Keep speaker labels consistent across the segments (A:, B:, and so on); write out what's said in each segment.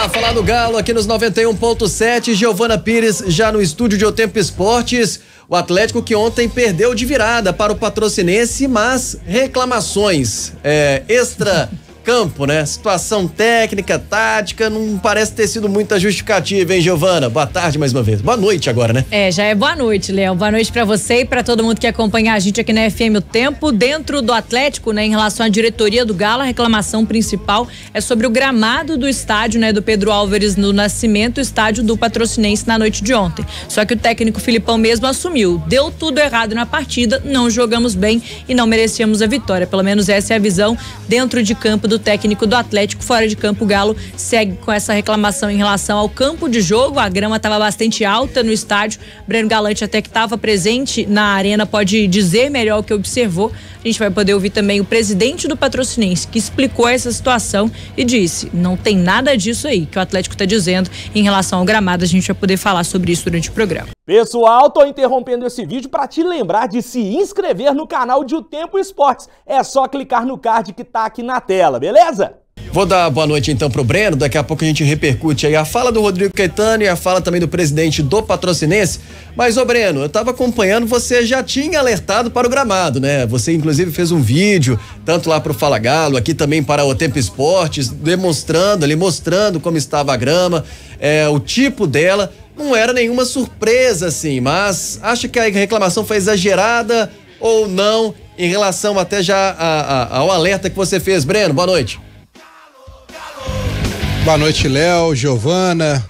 A: Pra falar do Galo aqui nos 91.7, Giovana Pires já no estúdio de O Tempo Esportes. O Atlético que ontem perdeu de virada para o Patrocinense, mas reclamações extra campo, né? Situação técnica, tática, não parece ter sido muita justificativa, hein, Giovana? Boa tarde mais uma vez. Boa noite agora, né?
B: Já é boa noite, Léo. Boa noite pra você e pra todo mundo que acompanha a gente aqui na FM O Tempo. Dentro do Atlético, né, em relação à diretoria do Galo, a reclamação principal é sobre o gramado do estádio, né, do Pedro Álvares no Nascimento, o estádio do Patrocinense na noite de ontem. Só que o técnico Filipão mesmo assumiu. Deu tudo errado na partida, não jogamos bem e não merecíamos a vitória. Pelo menos essa é a visão dentro de campo do técnico do Atlético. Fora de campo, o Galo segue com essa reclamação em relação ao campo de jogo. A grama estava bastante alta no estádio. Breno Galante, até que estava presente na arena, pode dizer melhor o que observou. A gente vai poder ouvir também o presidente do Patrocinense, que explicou essa situação e disse: não tem nada disso aí que o Atlético está dizendo em relação ao gramado. A gente vai poder falar sobre isso durante o programa.
C: Pessoal, tô interrompendo esse vídeo para te lembrar de se inscrever no canal de O Tempo Esportes. É só clicar no card que tá aqui na tela, beleza?
A: Vou dar boa noite então pro Breno, daqui a pouco a gente repercute aí a fala do Rodrigo Caetano e a fala também do presidente do Patrocinense. Mas, ô Breno, eu tava acompanhando, você já tinha alertado para o gramado, né? Você inclusive fez um vídeo, tanto lá pro Fala Galo, aqui também para O Tempo Esportes, mostrando como estava a grama, o tipo dela. Não era nenhuma surpresa assim, mas acha que a reclamação foi exagerada ou não em relação até já ao alerta que você fez? Breno, boa noite.
D: Boa noite, Léo, Giovana,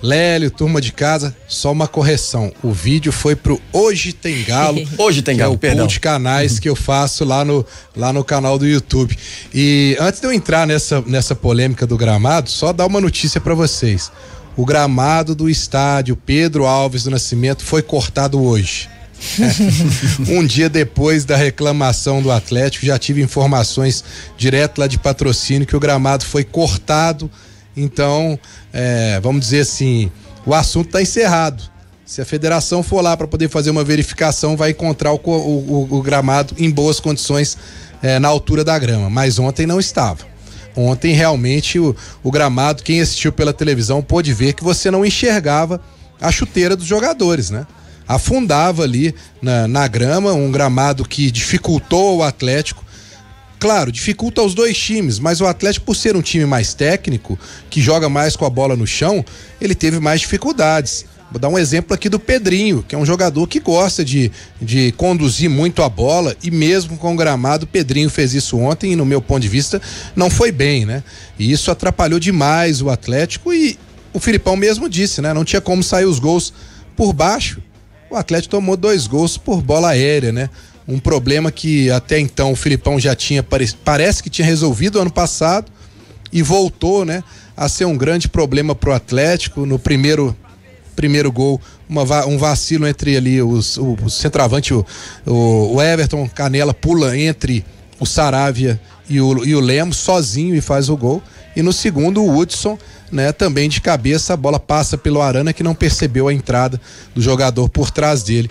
D: Lélio, turma de casa. Só uma correção, o vídeo foi pro Hoje Tem Galo.
A: Hoje Tem Galo,
D: perdão. É o pool de canais que eu faço lá no canal do YouTube. E antes de eu entrar nessa polêmica do gramado, só dar uma notícia para vocês. O gramado do estádio Pedro Álvares do Nascimento foi cortado hoje. Um dia depois da reclamação do Atlético, já tive informações direto lá de patrocínio que o gramado foi cortado. Então, vamos dizer assim, o assunto está encerrado. Se a federação for lá para poder fazer uma verificação, vai encontrar o gramado em boas condições na altura da grama. Mas ontem não estava. Ontem realmente o gramado, quem assistiu pela televisão pôde ver que você não enxergava a chuteira dos jogadores, né? Afundava ali na grama, um gramado que dificultou o Atlético. Claro, dificulta os dois times, mas o Atlético, por ser um time mais técnico, que joga mais com a bola no chão, ele teve mais dificuldades. Vou dar um exemplo aqui do Pedrinho, que é um jogador que gosta de conduzir muito a bola, e mesmo com o gramado, o Pedrinho fez isso ontem e, no meu ponto de vista, não foi bem, né? E isso atrapalhou demais o Atlético, e o Filipão mesmo disse, né? Não tinha como sair os gols por baixo. O Atlético tomou 2 gols por bola aérea, né? Um problema que até então o Filipão já tinha, parece que tinha resolvido ano passado, e voltou, né, a ser um grande problema pro Atlético. No primeiro gol, um vacilo entre ali o centroavante, o Everton Canela pula entre o Saravia e o Lemos sozinho e faz o gol. E no segundo, o Hudson, né, também de cabeça, a bola passa pelo Arana, que não percebeu a entrada do jogador por trás dele.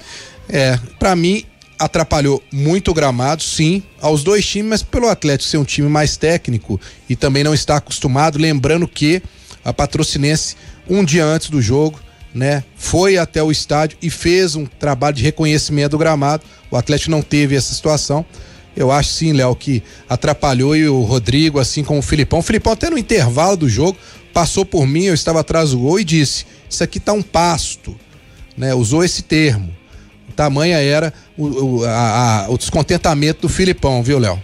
D: Para mim, atrapalhou muito o gramado, sim, aos dois times, mas pelo Atlético ser um time mais técnico e também não está acostumado, lembrando que a Patrocinense, um dia antes do jogo, né, foi até o estádio e fez um trabalho de reconhecimento do gramado. O Atlético não teve essa situação. Eu acho sim, Léo, que atrapalhou, e o Rodrigo, assim como o Filipão. O Filipão até no intervalo do jogo passou por mim, eu estava atrás do gol, e disse: isso aqui tá um pasto, né? Usou esse termo. Tamanha era o descontentamento do Filipão, viu, Léo?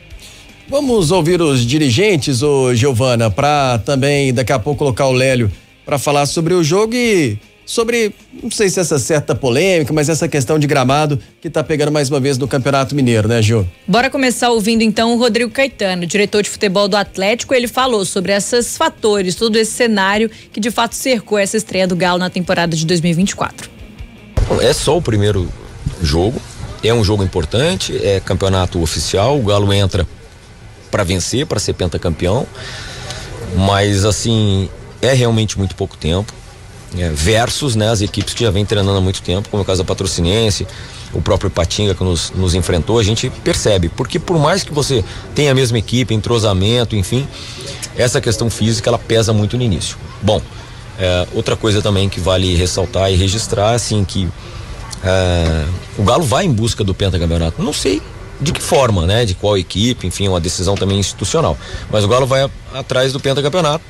A: Vamos ouvir os dirigentes, ô Giovana, para também daqui a pouco colocar o Lélio para falar sobre o jogo e sobre, não sei se essa certa polêmica, mas essa questão de gramado que tá pegando mais uma vez no Campeonato Mineiro, né, Gil?
B: Bora começar ouvindo então o Rodrigo Caetano, diretor de futebol do Atlético. Ele falou sobre esses fatores, todo esse cenário que de fato cercou essa estreia do Galo na temporada de 2024.
E: É só o primeiro jogo, é um jogo importante, é campeonato oficial, o Galo entra para vencer, para ser pentacampeão, mas assim, é realmente muito pouco tempo, versus, né, as equipes que já vêm treinando há muito tempo, como é o caso da Patrocinense, o próprio Ipatinga que nos enfrentou, a gente percebe, porque por mais que você tenha a mesma equipe, entrosamento, enfim, essa questão física ela pesa muito no início. Bom, outra coisa também que vale ressaltar e registrar, assim, que o Galo vai em busca do pentacampeonato, não sei de que forma, né, de qual equipe, enfim, uma decisão também institucional, mas o Galo vai atrás do pentacampeonato.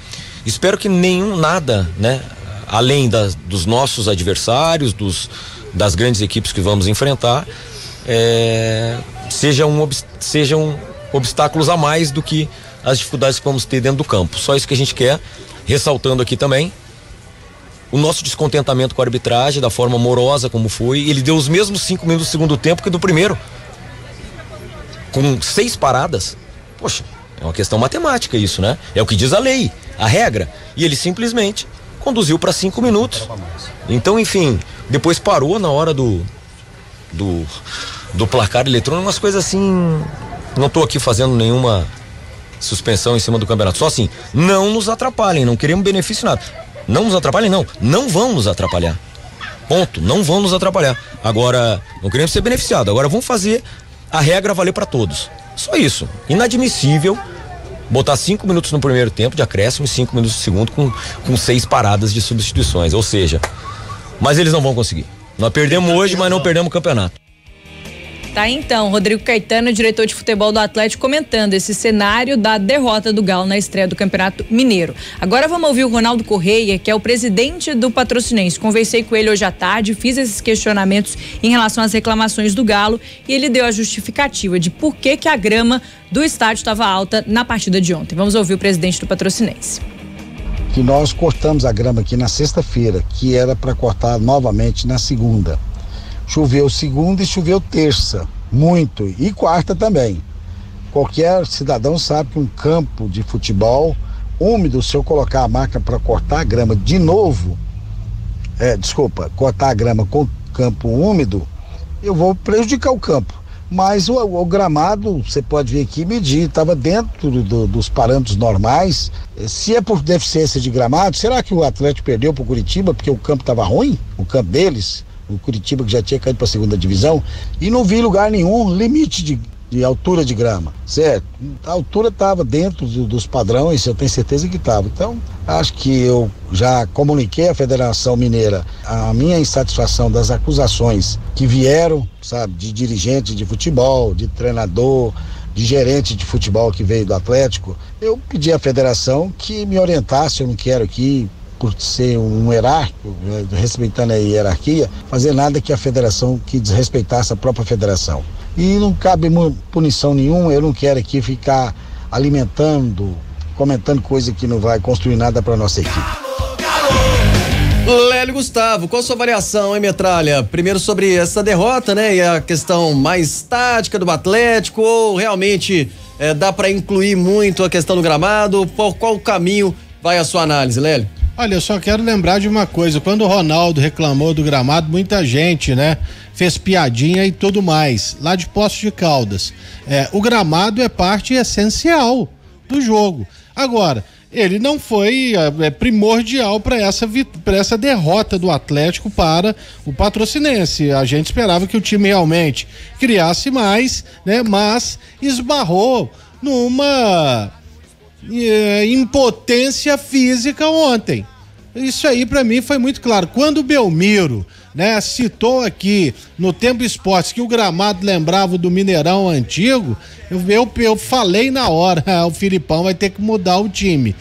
E: Espero que nada, né, além dos nossos adversários, das grandes equipes que vamos enfrentar, sejam obstáculos a mais do que as dificuldades que vamos ter dentro do campo. Só isso que a gente quer, ressaltando aqui também o nosso descontentamento com a arbitragem, da forma morosa como foi. Ele deu os mesmos 5 minutos do segundo tempo que do primeiro, com 6 paradas. Poxa, é uma questão matemática isso, né? É o que diz a lei, a regra, e ele simplesmente conduziu para 5 minutos. Então, enfim, depois parou na hora do placar eletrônico, umas coisas assim. Não tô aqui fazendo nenhuma suspensão em cima do campeonato, só assim, não nos atrapalhem, não queremos benefício nada. Não nos atrapalhem, não vão nos atrapalhar. Ponto, não vão nos atrapalhar. Agora, não queremos ser beneficiados, agora vamos fazer a regra valer para todos. Só isso. Inadmissível botar 5 minutos no primeiro tempo de acréscimo e 5 minutos no segundo com 6 paradas de substituições. Ou seja, mas eles não vão conseguir. Nós perdemos hoje, mas não perdemos o campeonato.
B: Tá, então, Rodrigo Caetano, diretor de futebol do Atlético, comentando esse cenário da derrota do Galo na estreia do Campeonato Mineiro. Agora vamos ouvir o Ronaldo Correia, que é o presidente do Patrocinense. Conversei com ele hoje à tarde, fiz esses questionamentos em relação às reclamações do Galo e ele deu a justificativa de por que a grama do estádio estava alta na partida de ontem. Vamos ouvir o presidente do Patrocinense.
F: Que nós cortamos a grama aqui na sexta-feira, que era para cortar novamente na segunda. Choveu segunda e choveu terça, muito, e quarta também. Qualquer cidadão sabe que um campo de futebol úmido, se eu colocar a máquina para cortar a grama de novo, cortar a grama com campo úmido, eu vou prejudicar o campo. Mas o gramado, você pode vir aqui e medir, estava dentro dos parâmetros normais. Se é por deficiência de gramado, será que o Atlético perdeu para o Curitiba porque o campo estava ruim? O campo deles? O Curitiba que já tinha caído para a segunda divisão, e não vi lugar nenhum limite de altura de grama, certo? A altura estava dentro dos padrões, eu tenho certeza que estava. Então, acho que eu já comuniquei à Federação Mineira a minha insatisfação das acusações que vieram, sabe, de dirigente de futebol, de treinador, de gerente de futebol que veio do Atlético. Eu pedi à Federação que me orientasse, eu não quero aqui, por ser um hierárquico, respeitando a hierarquia, fazer nada que a federação, que desrespeitasse a própria federação. E não cabe punição nenhuma, eu não quero aqui ficar alimentando, comentando coisa que não vai construir nada para nossa equipe.
A: Lélio Gustavo, qual a sua avaliação, hein, Metralha? Primeiro sobre essa derrota, né, e a questão mais tática do Atlético, ou realmente dá para incluir muito a questão do gramado? Por qual caminho vai a sua análise, Lélio?
G: Olha, eu só quero lembrar de uma coisa, quando o Ronaldo reclamou do gramado, muita gente, né, fez piadinha e tudo mais, lá de Poços de Caldas. O gramado é parte essencial do jogo. Agora, ele não foi primordial para essa derrota do Atlético para o Patrocinense. A gente esperava que o time realmente criasse mais, né, mas esbarrou numa impotência física ontem. Isso aí para mim foi muito claro. Quando o Belmiro, né, citou aqui no Tempo Esportes que o gramado lembrava do Mineirão antigo, eu falei na hora, o Filipão vai ter que mudar o time.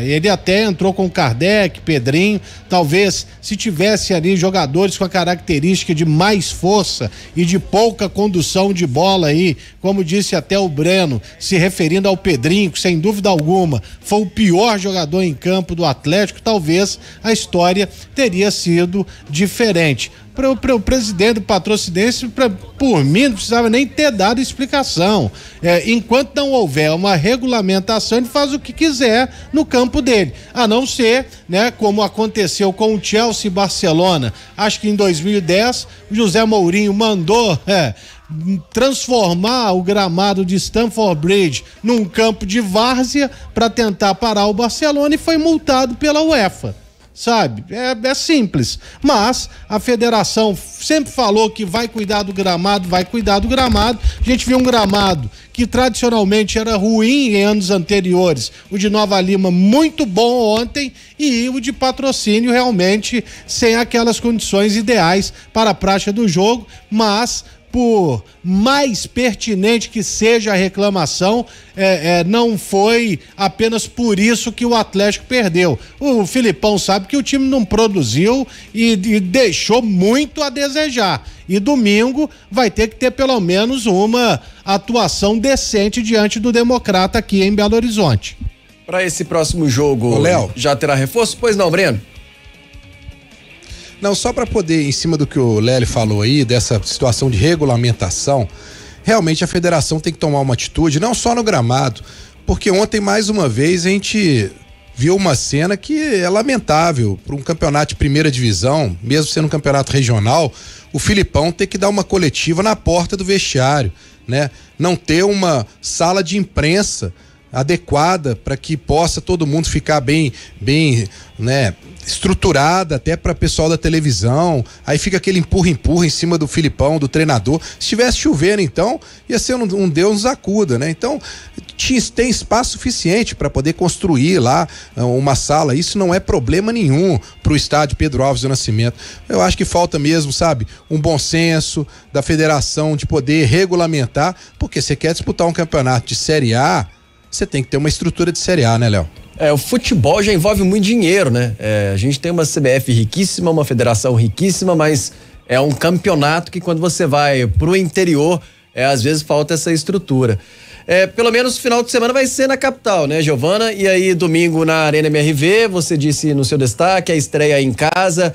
G: Ele até entrou com Kardec, Pedrinho, talvez se tivesse ali jogadores com a característica de mais força e de pouca condução de bola aí, como disse até o Breno, se referindo ao Pedrinho, que sem dúvida alguma foi o pior jogador em campo do Atlético, talvez a história teria sido diferente. Para o presidente do Patrocinense, por mim, não precisava nem ter dado explicação. Enquanto não houver uma regulamentação, ele faz o que quiser no campo dele. A não ser, né, como aconteceu com o Chelsea e Barcelona. Acho que em 2010, o José Mourinho mandou transformar o gramado de Stamford Bridge num campo de várzea para tentar parar o Barcelona e foi multado pela UEFA. sabe? É simples. Mas a federação sempre falou que vai cuidar do gramado, vai cuidar do gramado. A gente viu um gramado que tradicionalmente era ruim em anos anteriores. O de Nova Lima muito bom ontem e o de Patrocínio realmente sem aquelas condições ideais para a prática do jogo, mas por mais pertinente que seja a reclamação, não foi apenas por isso que o Atlético perdeu. O Filipão sabe que o time não produziu e deixou muito a desejar. E domingo vai ter que ter pelo menos uma atuação decente diante do Democrata aqui em Belo Horizonte.
A: Para esse próximo jogo,
D: Léo,
A: já terá reforço? Pois não, Breno?
D: Não, só para poder, em cima do que o Lélio falou aí, dessa situação de regulamentação, realmente a federação tem que tomar uma atitude, não só no gramado, porque ontem, mais uma vez, a gente viu uma cena que é lamentável para um campeonato de primeira divisão, mesmo sendo um campeonato regional, o Filipão ter que dar uma coletiva na porta do vestiário, né? Não ter uma sala de imprensa adequada para que possa todo mundo ficar bem, né, estruturada até para pessoal da televisão. Aí fica aquele empurra em cima do Filipão, do treinador. Se tivesse chovendo, então ia ser um Deus nos acuda, né? Então tem espaço suficiente para poder construir lá uma sala. Isso não é problema nenhum para o estádio Pedro Alves do Nascimento. Eu acho que falta mesmo, sabe, um bom senso da federação de poder regulamentar, porque você quer disputar um campeonato de Série A, você tem que ter uma estrutura de Série A, né, Léo?
A: O futebol já envolve muito dinheiro, né? A gente tem uma CBF riquíssima, uma federação riquíssima, mas é um campeonato que quando você vai pro interior, às vezes falta essa estrutura. Pelo menos o final de semana vai ser na capital, né, Giovana? E aí domingo na Arena MRV, você disse no seu destaque, a estreia em casa,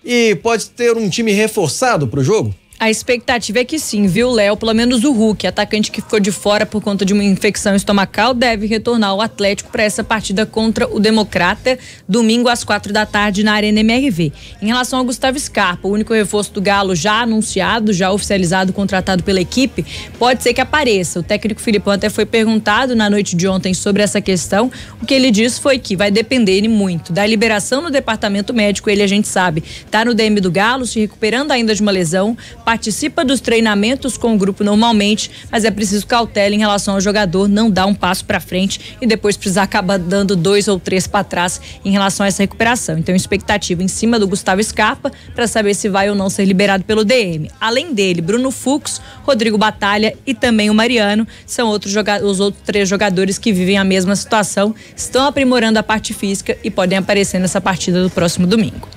A: e pode ter um time reforçado pro jogo?
B: A expectativa é que sim, viu, Léo? Pelo menos o Hulk, atacante que ficou de fora por conta de uma infecção estomacal, deve retornar ao Atlético para essa partida contra o Democrata, domingo às 16h na Arena MRV. Em relação ao Gustavo Scarpa, o único reforço do Galo já anunciado, já oficializado, contratado pela equipe, pode ser que apareça. O técnico Filipão até foi perguntado na noite de ontem sobre essa questão. O que ele disse foi que vai depender muito da liberação no departamento médico. Ele, a gente sabe, tá no DM do Galo, se recuperando ainda de uma lesão, participa dos treinamentos com o grupo normalmente, mas é preciso cautela em relação ao jogador não dar um passo para frente e depois precisar acabar dando 2 ou 3 para trás em relação a essa recuperação. Então, expectativa em cima do Gustavo Scarpa para saber se vai ou não ser liberado pelo DM. Além dele, Bruno Fux, Rodrigo Batalha e também o Mariano são os outros 3 jogadores que vivem a mesma situação, estão aprimorando a parte física e podem aparecer nessa partida do próximo domingo.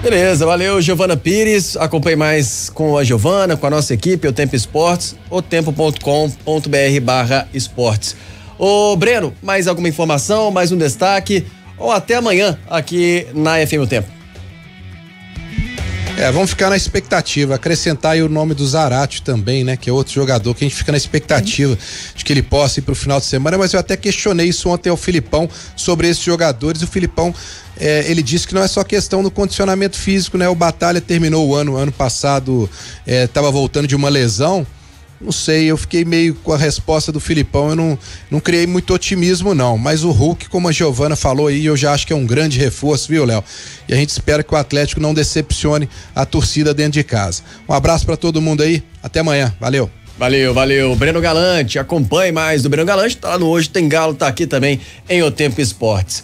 A: Beleza, valeu, Giovana Pires. Acompanhe mais com a Giovana, com a nossa equipe, o Tempo Esportes, otempo.com.br/esportes. Ô Breno, mais alguma informação, mais um destaque, ou até amanhã aqui na FM O Tempo?
D: Vamos ficar na expectativa, acrescentar aí o nome do Zarate também, né? Que é outro jogador que a gente fica na expectativa de que ele possa ir pro final de semana, mas eu até questionei isso ontem ao Filipão sobre esses jogadores. O Filipão, ele disse que não é só questão do condicionamento físico, né? O Batalha terminou o ano passado, tava voltando de uma lesão. Não sei, eu fiquei meio com a resposta do Filipão, eu não criei muito otimismo não, mas o Hulk, como a Giovana falou aí, eu já acho que é um grande reforço, viu, Léo? E a gente espera que o Atlético não decepcione a torcida dentro de casa. Um abraço pra todo mundo aí, até amanhã, valeu.
A: Valeu, Breno Galante, acompanhe mais do Breno Galante, tá lá no Hoje Tem Galo, tá aqui também em O Tempo Esportes.